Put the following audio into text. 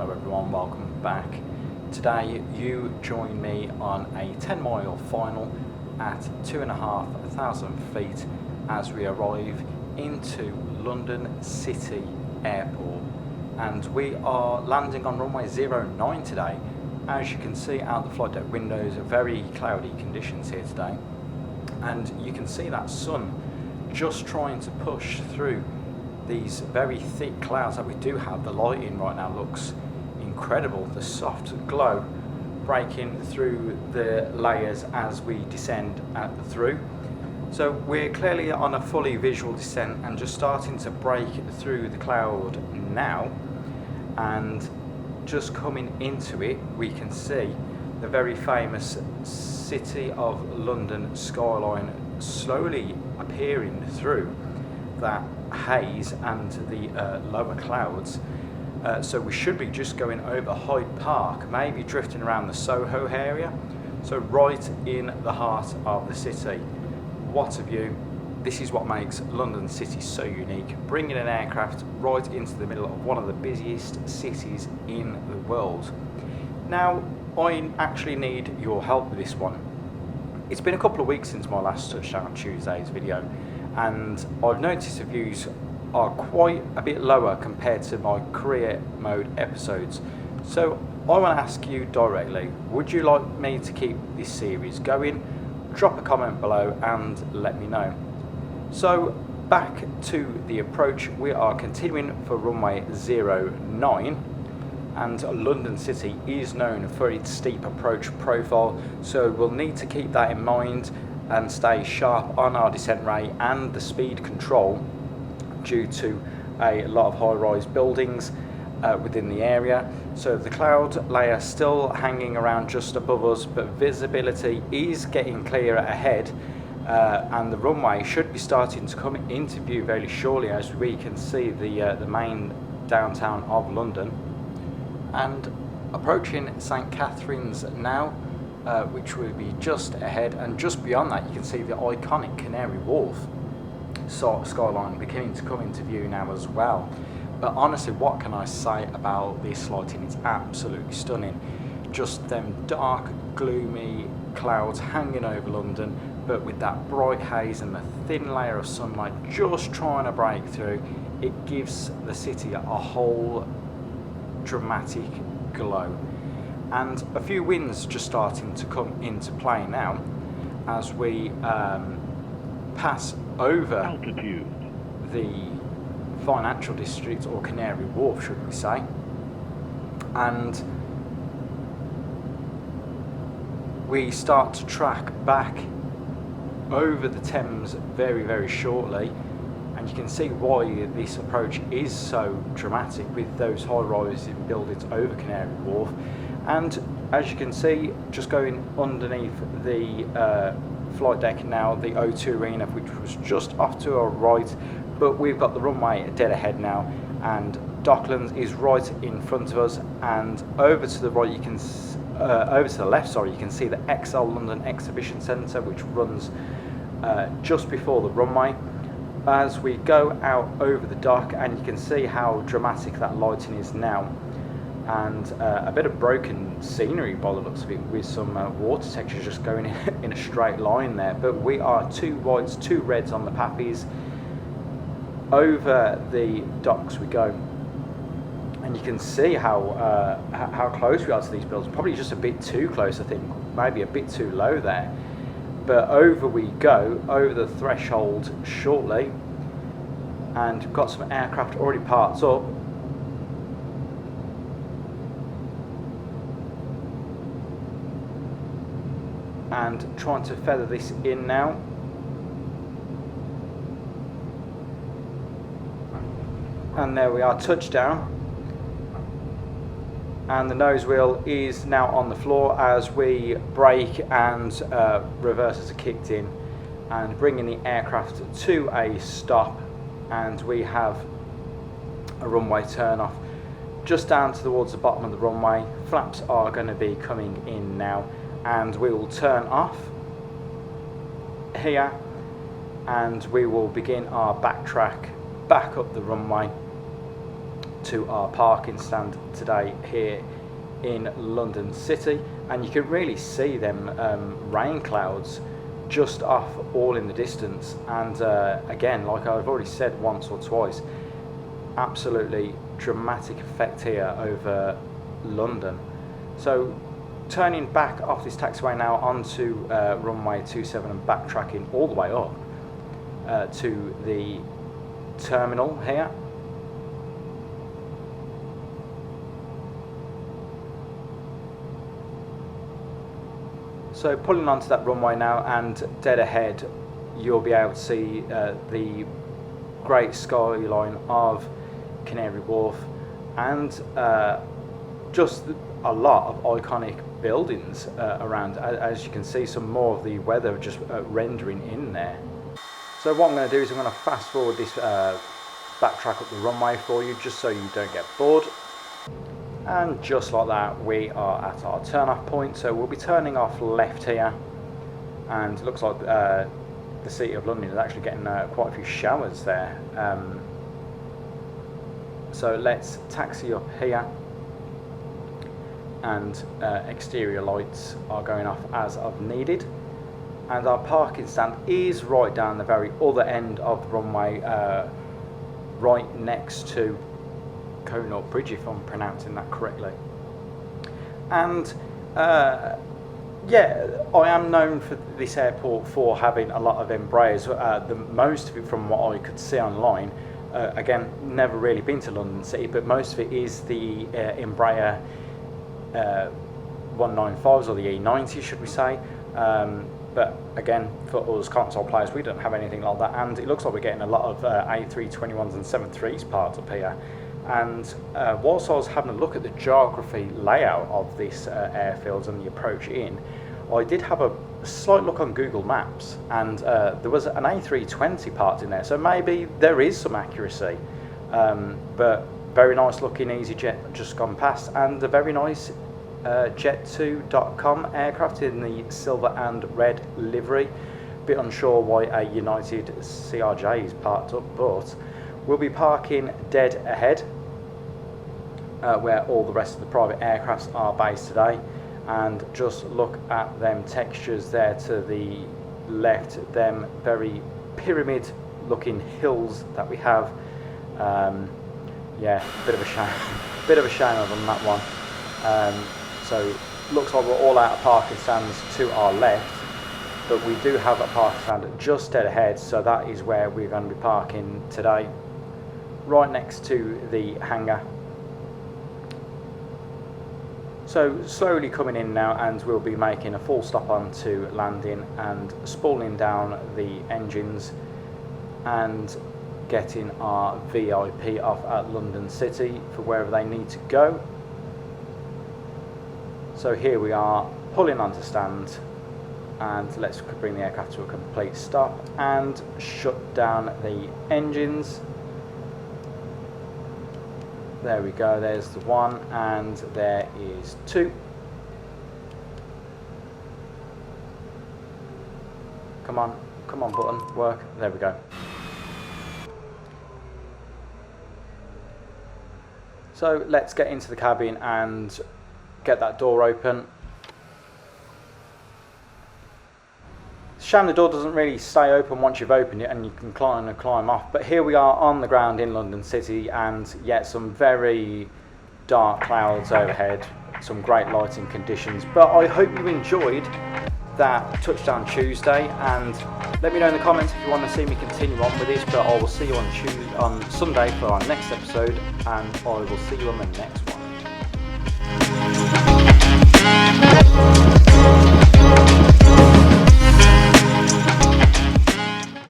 Hello everyone, welcome back. Today you join me on a 10-mile final at 2,500 feet as we arrive into London City Airport, and we are landing on runway 09 today. As you can see out the flight deck windows, very cloudy conditions here today, and you can see that sun just trying to push through these very thick clouds that we do have. The lighting right now looks incredible, the soft glow breaking through the layers as we descend through. So we're clearly on a fully visual descent and just starting to break through the cloud now, and just coming into it we can see the very famous City of London skyline slowly appearing through that haze and the lower clouds. So we should be just going over Hyde Park, maybe drifting around the Soho area, so right in the heart of the city. What a view. This is what makes London City so unique, bringing an aircraft right into the middle of one of the busiest cities in the world. Now I actually need your help with this one. It's been a couple of weeks since my last Touchdown Tuesdays video, and I've noticed the views are quite a bit lower compared to my career mode episodes. So I want to ask you directly, would you like me to keep this series going? Drop a comment below and let me know. So back to the approach, we are continuing for runway 09, and London City is known for its steep approach profile, so we'll need to keep that in mind and stay sharp on our descent rate and the speed control due to a lot of high-rise buildings within the area. So the cloud layer still hanging around just above us, but visibility is getting clearer ahead, and the runway should be starting to come into view very shortly as we can see the main downtown of London. And approaching St Catherine's now, which will be just ahead, and just beyond that you can see the iconic Canary Wharf skyline beginning to come into view now as well. But honestly, what can I say about this lighting? It's absolutely stunning. Just them dark, gloomy clouds hanging over London, but with that bright haze and the thin layer of sunlight just trying to break through, it gives the city a whole dramatic glow. And a few winds just starting to come into play now as we pass over altitude, the financial district, or Canary Wharf should we say, and we start to track back over the Thames very shortly. And you can see why this approach is so dramatic with those high-rise buildings over Canary Wharf. And as you can see, just going underneath the flight deck now, the O2 Arena, which was just off to our right, but we've got the runway dead ahead now, and Docklands is right in front of us. And over to the right, you can over to the left, sorry, you can see the XL London Exhibition Centre, which runs just before the runway. As we go out over the dock, and you can see how dramatic that lighting is now, and a bit of broken scenery by the looks of it, with some water textures just going in a straight line there. But we are 2 whites, 2 reds on the pappies. Over the docks we go, and you can see how close we are to these buildings. Probably just a bit too close, I think, maybe a bit too low there. But over we go, over the threshold shortly, and we've got some aircraft already parked up. And trying to feather this in now. And there we are, touchdown. And the nose wheel is now on the floor as we brake and reversers are kicked in and bringing the aircraft to a stop. And we have a runway turn off just down towards the bottom of the runway. Flaps are going to be coming in now, and we will turn off here, and we will begin our backtrack back up the runway to our parking stand today here in London City, and you can really see them rain clouds just off all in the distance. And again, like I've already said once or twice, absolutely dramatic effect here over London. So turning back off this taxiway now onto runway 27 and backtracking all the way up to the terminal here. So pulling onto that runway now, and dead ahead you'll be able to see the great skyline of Canary Wharf, and just a lot of iconic buildings around. As you can see, some more of the weather just rendering in there. So what I'm going to do is I'm going to fast forward this backtrack up the runway for you, just so you don't get bored. And just like that, we are at our turn off point. So we'll be turning off left here, and it looks like the City of London is actually getting quite a few showers there. So let's taxi up here, and exterior lights are going off as of needed, and our parking stand is right down the very other end of the runway, right next to Connaught Bridge, if I'm pronouncing that correctly. And yeah, I am known for this airport for having a lot of Embraers. The most of it, from what I could see online, again, never really been to London City, but most of it is the Embraer 195s, or the E90s, should we say. But again, for us console players, we don't have anything like that, and it looks like we're getting a lot of A321s and 73s parked up here. And whilst I was having a look at the geography layout of this airfield and the approach in, I did have a slight look on Google Maps, and there was an A320 parked in there, so maybe there is some accuracy. But very nice looking EasyJet just gone past, and a very nice Jet2.com aircraft in the silver and red livery. Bit unsure why a United CRJ is parked up, but we'll be parking dead ahead where all the rest of the private aircrafts are based today. And just look at them textures there to the left, them very pyramid looking hills that we have. Yeah, bit of a shame on that one. So looks like we're all out of parking stands to our left, but we do have a parking stand just dead ahead, so that is where we're going to be parking today, right next to the hangar. So slowly coming in now, and we'll be making a full stop onto landing and spooling down the engines and getting our VIP off at London City for wherever they need to go. So here we are, pulling onto stand, and let's bring the aircraft to a complete stop and shut down the engines. There we go, there's the one, and there is two. Come on button, work, there we go. So let's get into the cabin and get that door open. Shame the door doesn't really stay open once you've opened it and you can climb off, but here we are on the ground in London City, and yet some very dark clouds overhead, some great lighting conditions. But I hope you enjoyed that Touchdown Tuesday, and let me know in the comments if you want to see me continue on with this. But I will see you on Sunday for our next episode, and I will see you on the next one.